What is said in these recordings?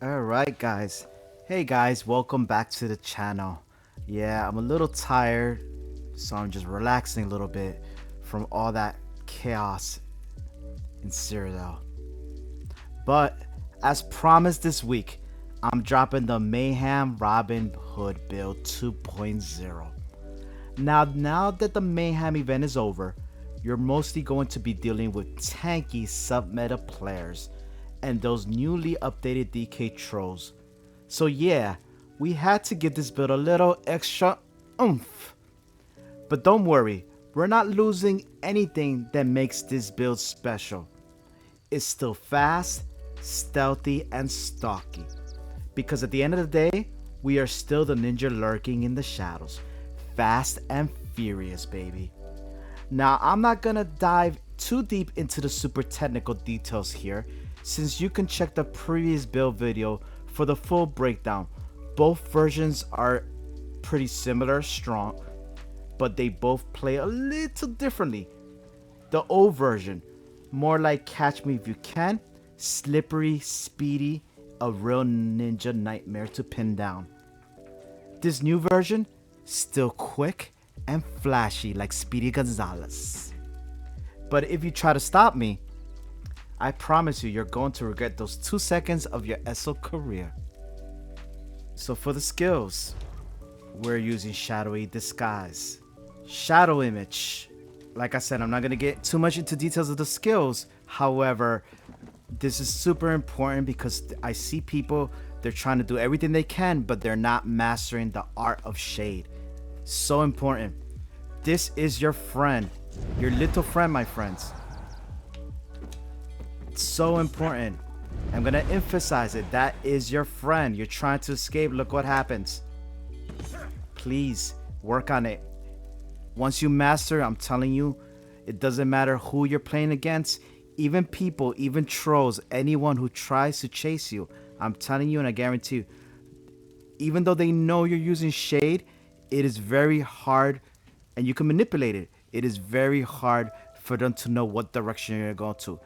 Alright guys, hey guys, welcome back to the channel. Yeah, I'm a little tired, so I'm just relaxing a little bit from all that chaos in Cyrodiil. But as promised this week, I'm dropping the Mayhem Robin Hood build 2.0. Now that the Mayhem event is over, you're mostly going to be dealing with tanky sub-meta players and those newly updated DK trolls. So yeah, we had to give this build a little extra oomph. But don't worry, we're not losing anything that makes this build special. It's still fast, stealthy, and stalky. Because at the end of the day, we are still the ninja lurking in the shadows. Fast and furious, baby. Now, I'm not gonna dive too deep into the super technical details here, since you can check the previous build video for the full breakdown. Both versions are pretty similar, strong, but they both play a little differently. The old version, more like Catch Me If You Can, slippery, speedy, a real ninja nightmare to pin down. This new version, still quick and flashy like Speedy Gonzalez. But if you try to stop me, I promise you're going to regret those 2 seconds of your ESO career. So for the skills, we're using Shadowy Disguise. Shadow Image. Like I said, I'm not going to get too much into details of the skills. However, this is super important because I see people, they're trying to do everything they can, but they're not mastering the art of shade. So important. This is your friend. Your little friend, my friends. It's so important. I'm gonna emphasize it. That is your friend. You're trying to escape. Look what happens. Please work on it. Once you master, I'm telling you, it doesn't matter who you're playing against. Even people, even trolls, anyone who tries to chase you, I'm telling you and I guarantee you, even though they know you're using shade, it is very hard, and you can manipulate it. It is very hard for them to know what direction you're going to.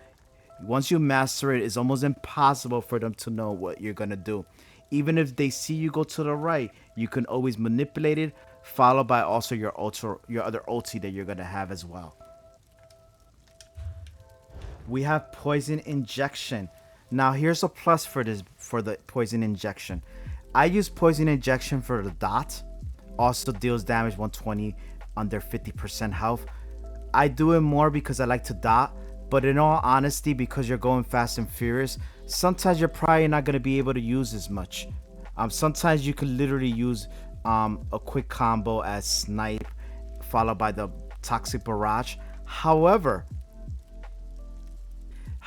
Once you master it, it's almost impossible for them to know what you're going to do. Even if they see you go to the right, you can always manipulate it, followed by also your other ulti that you're going to have as well. We have poison injection. Now here's a plus for the poison injection. I use poison injection for the dot. Also deals damage 120 under 50% health. I do it more because I like to dot, but in all honesty, because you're going fast and furious, sometimes you're probably not going to be able to use as much. Sometimes you could literally use a quick combo as snipe followed by the Toxic Barrage. However,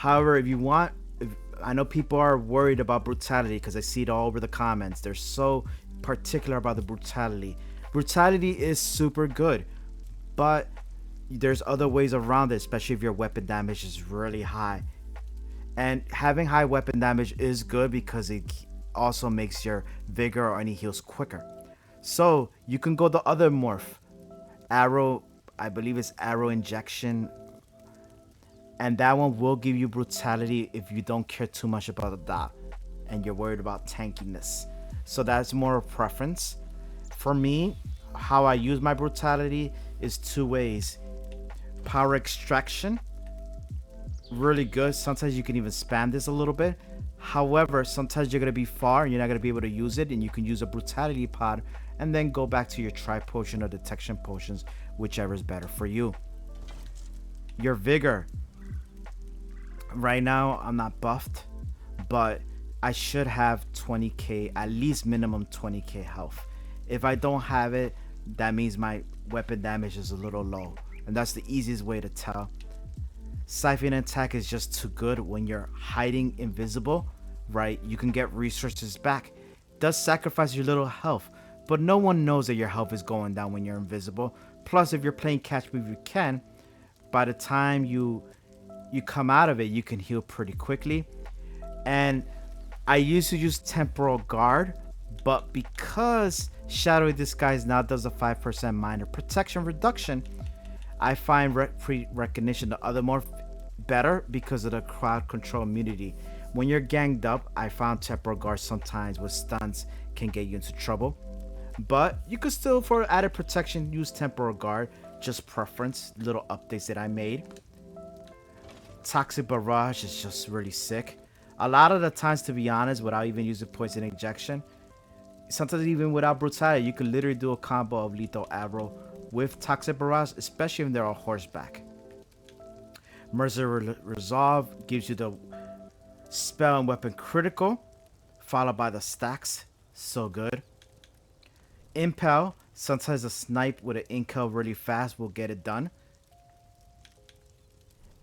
if you want, I know people are worried about brutality because I see it all over the comments. They're so particular about the brutality. Brutality is super good, but there's other ways around it, especially if your weapon damage is really high. And having high weapon damage is good because it also makes your vigor or any heals quicker. So you can go the other morph, arrow, I believe it's arrow injection, and that one will give you brutality if you don't care too much about the dot and you're worried about tankiness. So that's more a preference. For me, how I use my brutality is two ways. Power extraction, really good. Sometimes you can even spam this a little bit. However, sometimes you're going to be far and you're not going to be able to use it, and you can use a brutality pod and then go back to your tri potion or detection potions, whichever is better for you. Your vigor. Right now, I'm not buffed, but I should have 20k, at least minimum 20k health. If I don't have it, that means my weapon damage is a little low, and that's the easiest way to tell. Siphon attack is just too good when you're hiding invisible, right? You can get resources back. Does sacrifice your little health, but no one knows that your health is going down when you're invisible. Plus, if you're playing Catch Me If You Can, by the time you come out of it, you can heal pretty quickly. And I used to use temporal guard, but because Shadowy Disguise now does a 5% minor protection reduction, I find pre-recognition the other more better because of the crowd control immunity. When you're ganged up, I found temporal guard sometimes with stuns can get you into trouble. But you could still, for added protection, use temporal guard. Just preference, little updates that I made. Toxic Barrage is just really sick. A lot of the times, to be honest, without even using poison injection, sometimes even without brutality, you could literally do a combo of lethal arrow with Toxic Barrage, especially if they're on horseback. Mercenary Resolve gives you the spell and weapon critical, followed by the stacks. So good. Impel, sometimes a snipe with an incal really fast will get it done.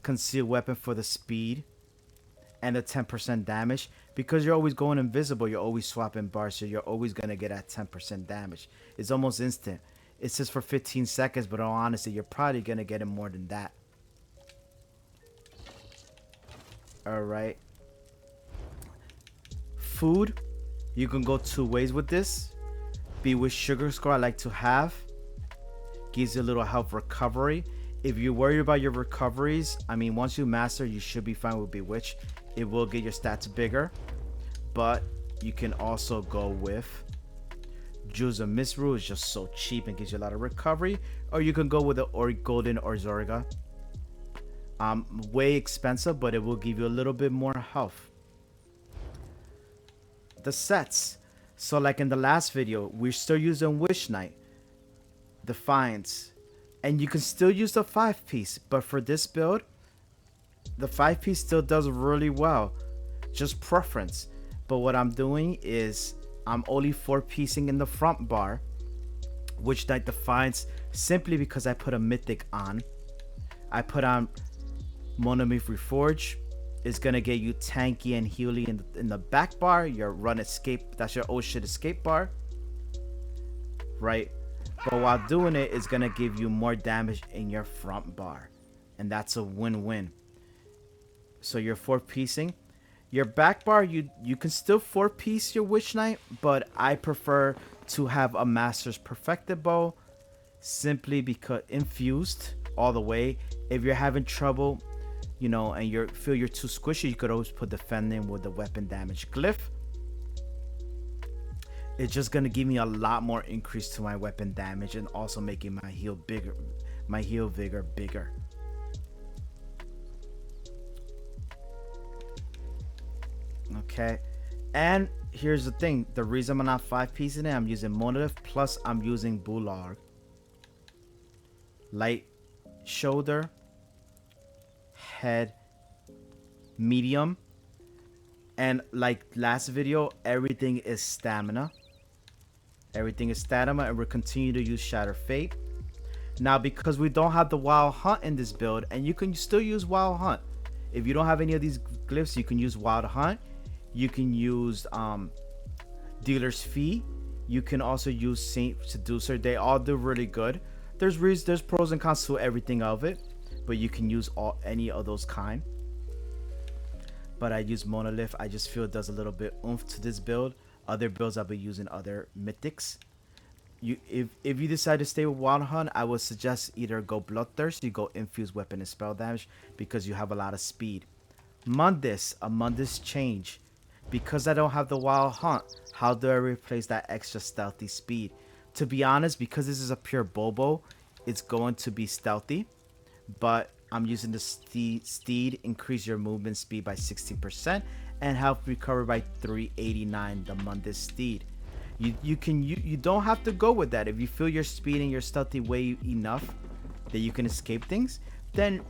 Conceal weapon for the speed and the 10% damage. Because you're always going invisible, you're always swapping bars, so you're always going to get at 10% damage. It's almost instant. It says for 15 seconds, but in all honesty, you're probably going to get it more than that. Alright. Food. You can go two ways with this. Bewitch Sugar Score I like to have. Gives you a little health recovery. If you're worried about your recoveries, I mean, once you master, you should be fine with Bewitch. It will get your stats bigger. But you can also go with Jewels of Misrule. Is just so cheap and gives you a lot of recovery. Or you can go with the Golden or Zorga. Way expensive, but it will give you a little bit more health. The sets. So like in the last video, we're still using Witch Knight, Defiance, and you can still use the 5-piece, but for this build, the 5-piece still does really well. Just preference. But what I'm doing is I'm only 4-piecing in the front bar, Witch Knight Defiance, simply because I put a mythic on. I put on Monomyth Reforge. Is gonna get you tanky and healy in the back bar. Your run escape, that's your oh shit escape bar, right? But while doing it, it's gonna give you more damage in your front bar, and that's a win-win. So you're 4-piecing. Your back bar, you can still 4-piece your Witch Knight, but I prefer to have a Master's Perfected Bow, simply because infused all the way. If you're having trouble, you know, and you feel you're too squishy, you could always put Defending with the weapon damage glyph. It's just gonna give me a lot more increase to my weapon damage and also making my heal bigger, my heal vigor bigger. Okay, and here's the thing: the reason I'm not 5-piecing it, I'm using Monolith plus I'm using Bulag. Light shoulder, head, medium, and like last video, everything is stamina. Everything is stamina, and we'll continue to use Shatter Fate. Now, because we don't have the Wild Hunt in this build, and you can still use Wild Hunt. If you don't have any of these glyphs, you can use Wild Hunt. You can use Dealer's Fee. You can also use Saint Seducer. They all do really good. There's pros and cons to everything of it, but you can use any of those kind. But I use Monolith. I just feel it does a little bit oomph to this build. Other builds I'll be using other mythics. If you decide to stay with Wild Hunt, I would suggest either go Bloodthirst, you go Infused Weapon and Spell Damage, because you have a lot of speed. Mundus, a Mundus change. Because I don't have the Wild Hunt, how do I replace that extra stealthy speed? To be honest, because this is a pure Bobo, it's going to be stealthy. But I'm using the Steed, increase your movement speed by 16% and help recover by 389, the Mundus Steed. You don't have to go with that. If you feel your speed and your stealthy way enough that you can escape things, then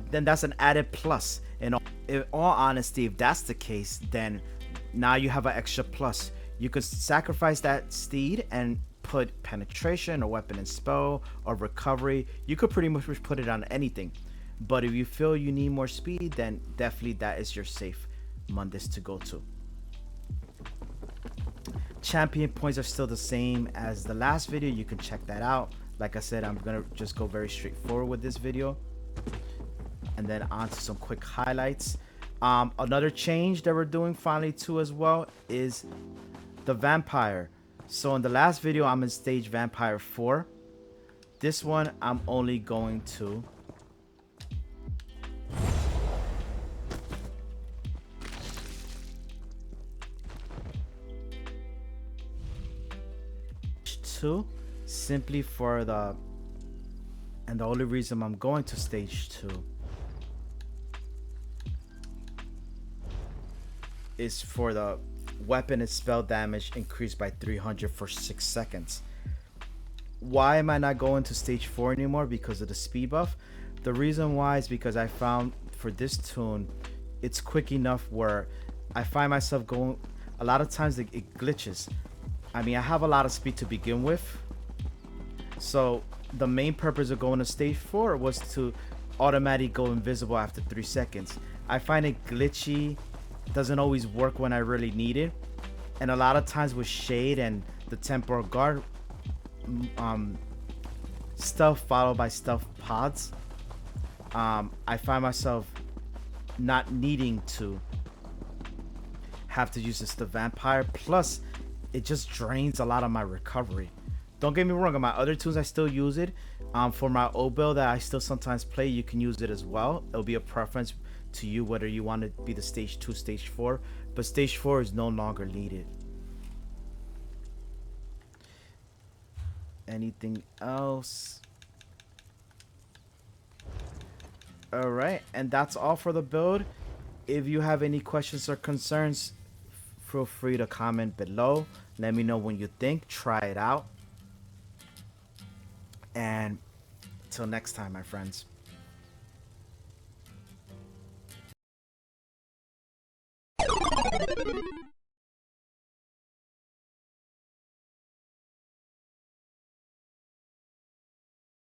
that's an added plus. And in all honesty, if that's the case, then now you have an extra plus. You could sacrifice that Steed and put penetration or weapon and spell or recovery. You could pretty much put it on anything. But if you feel you need more speed, then definitely that is your safe Mundus to go to. Champion points are still the same as the last video. You can check that out. Like I said, I'm gonna just go very straightforward with this video, and then on to some quick highlights. Another change that we're doing finally too as well is the vampire. So in the last video, I'm in stage Vampire 4. This one, I'm only going to 2 simply for the, and the only reason I'm going to stage 2 is for the weapon and spell damage increased by 300 for 6 seconds. Why am I not going to stage 4 anymore? Because of the speed buff. The reason why is because I found for this tune, it's quick enough where I find myself going, a lot of times it glitches. I mean, I have a lot of speed to begin with. So the main purpose of going to stage 4 was to automatically go invisible after 3 seconds. I find it glitchy, doesn't always work when I really need it. And a lot of times with shade and the temporal guard stuff followed by stealth pods, I find myself not needing to have to use the vampire. Plus it just drains a lot of my recovery. Don't get me wrong, on my other tunes I still use it. For my O build that I still sometimes play, you can use it as well. It'll be a preference to you whether you want to be the stage 2, stage 4, but stage 4 is no longer needed. Anything else? All right, and that's all for the build. If you have any questions or concerns, feel free to comment below. Let me know what you think. Try it out. And until next time, my friends.